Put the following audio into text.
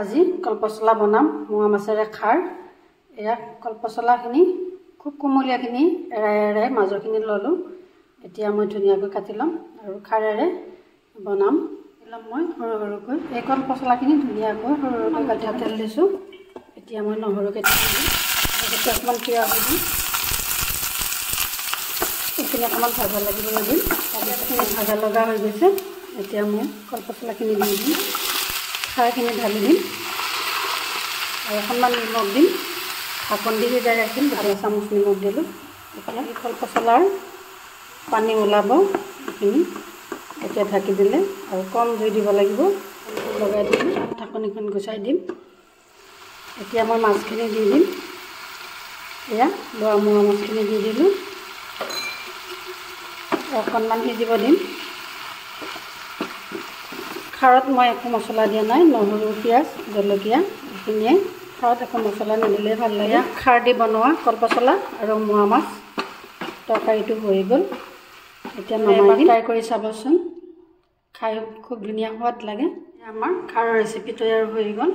আজি কলপচলা বনাম মোৱা মাছেৰে খাৰ। এয়া কলপচলাখিনি খুব কোমলীয়াখিনি এৰাই এৰাই মাজৰখিনি ল'লোঁ। এতিয়া মই ধুনীয়াকৈ কাটি ল'ম আৰু খাৰেৰে বনাম। মই সৰু সৰুকৈ এই কলপচলাখিনি ধুনীয়াকৈ সৰু সৰুকৈ কাটি তেল দিছোঁ। এতিয়া মই নহৰুকে দিম, লগতে অকণমান পিঁয়াজ দিম। এইখিনি অকণমান ভাজা লাগিব দিম। তাৰপিছত ভাজা লগা হৈ গৈছে। এতিয়া মই কলপচলাখিনি দি দিম, খাৰখিনি ঢালি দিম আৰু অকণমান নিমখ দিম। ঢাকন দি সিজাই ৰাখিম, 2 চামুচ নিমখ দিলোঁ। এতিয়া কলপচলাৰ পানী ওলাব এইখিনি, এতিয়া ঢাকি দিলে আৰু কম জুই দিব লাগিব। লগাই দিম, ঢাকনিখন গুচাই দিম। এতিয়া মই মাছখিনি দি দিম। এয়া মোৱা মাছখিনি দি দিলোঁ, অকণমান সিজিব দিম। খাৰত মই একো মছলা দিয়া নাই, নহৰু পিঁয়াজ জলকীয়া এইখিনিয়ে। খাৰত একো মছলা নিদিলে ভাল লাগে। খাৰ দি বনোৱা কলপচলা আৰু মোৱা মাছ তৰকাৰীটো হৈ গ'ল। এতিয়া নমাই দিম। ট্ৰাই কৰি চাবচোন, খাই খুব ধুনীয়া সোৱাদ লাগে। আমাৰ খাৰৰ ৰেচিপি তৈয়াৰ হৈ গ'ল।